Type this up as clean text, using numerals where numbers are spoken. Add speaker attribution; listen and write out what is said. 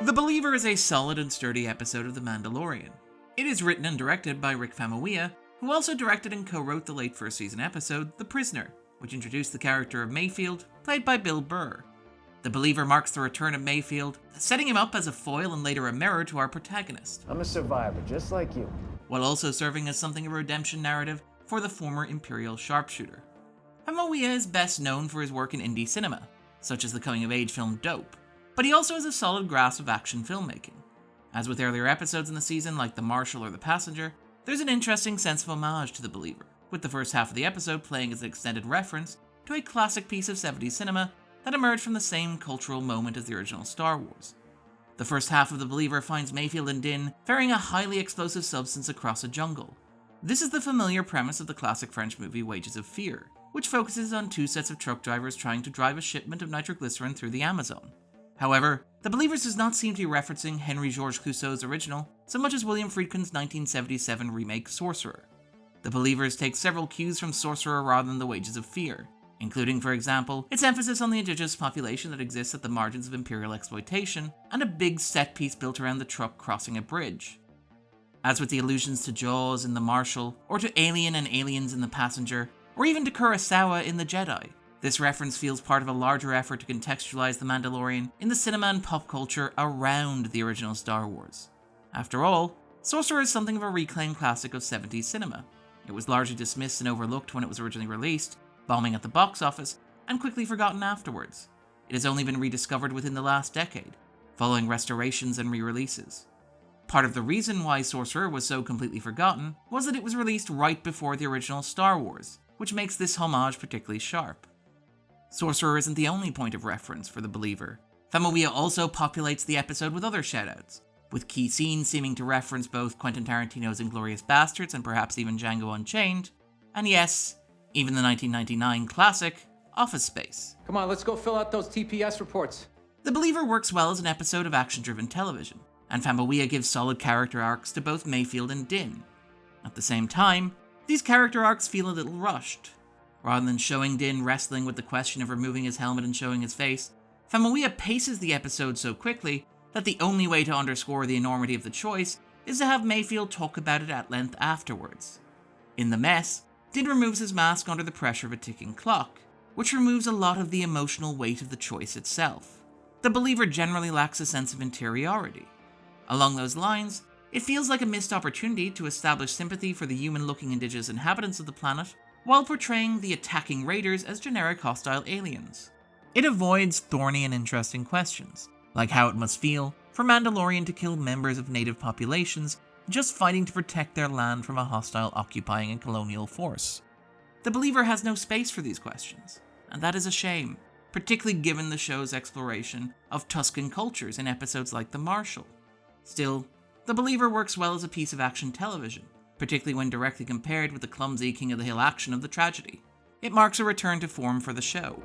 Speaker 1: The Believer is a solid and sturdy episode of The Mandalorian. It is written and directed by Rick Famuyiwa, who also directed and co-wrote the late first season episode, The Prisoner, which introduced the character of Mayfield, played by Bill Burr. The Believer marks the return of Mayfield, setting him up as a foil and later a mirror to our protagonist.
Speaker 2: I'm a survivor, just like you.
Speaker 1: While also serving as something of a redemption narrative for the former Imperial sharpshooter. Famuyiwa is best known for his work in indie cinema, such as the coming-of-age film Dope, but he also has a solid grasp of action filmmaking. As with earlier episodes in the season like The Marshal or The Passenger, there's an interesting sense of homage to The Believer, with the first half of the episode playing as an extended reference to a classic piece of 70s cinema that emerged from the same cultural moment as the original Star Wars. The first half of The Believer finds Mayfield and Din ferrying a highly explosive substance across a jungle. This is the familiar premise of the classic French movie Wages of Fear, which focuses on two sets of truck drivers trying to drive a shipment of nitroglycerin through the Amazon. However, The Believers does not seem to be referencing Henry Georges Clouzot's original so much as William Friedkin's 1977 remake Sorcerer. The Believers take several cues from Sorcerer rather than The Wages of Fear, including, for example, its emphasis on the indigenous population that exists at the margins of imperial exploitation, and a big set piece built around the truck crossing a bridge. As with the allusions to Jaws in The Marshal, or to Alien and Aliens in The Passenger, or even to Kurosawa in The Jedi, this reference feels part of a larger effort to contextualize The Mandalorian in the cinema and pop culture around the original Star Wars. After all, Sorcerer is something of a reclaimed classic of 70s cinema. It was largely dismissed and overlooked when it was originally released, bombing at the box office, and quickly forgotten afterwards. It has only been rediscovered within the last decade, following restorations and re-releases. Part of the reason why Sorcerer was so completely forgotten was that it was released right before the original Star Wars, which makes this homage particularly sharp. Sorcerer isn't the only point of reference for The Believer. Famuyiwa also populates the episode with other shoutouts, with key scenes seeming to reference both Quentin Tarantino's Inglourious Basterds and perhaps even Django Unchained, and yes, even the 1999 classic, Office Space.
Speaker 3: Come on, let's go fill out those TPS reports.
Speaker 1: The Believer works well as an episode of action-driven television, and Famuyiwa gives solid character arcs to both Mayfield and Din. At the same time, these character arcs feel a little rushed. Rather than showing Din wrestling with the question of removing his helmet and showing his face, Famuyiwa paces the episode so quickly that the only way to underscore the enormity of the choice is to have Mayfield talk about it at length afterwards. In the mess, Din removes his mask under the pressure of a ticking clock, which removes a lot of the emotional weight of the choice itself. The Believer generally lacks a sense of interiority. Along those lines, it feels like a missed opportunity to establish sympathy for the human-looking indigenous inhabitants of the planet, while portraying the attacking raiders as generic hostile aliens. It avoids thorny and interesting questions, like how it must feel for Mandalorian to kill members of native populations just fighting to protect their land from a hostile occupying and colonial force. The Believer has no space for these questions, and that is a shame, particularly given the show's exploration of Tuscan cultures in episodes like The Marshal. Still, The Believer works well as a piece of action television, particularly when directly compared with the clumsy King of the Hill action of the tragedy. It marks a return to form for the show.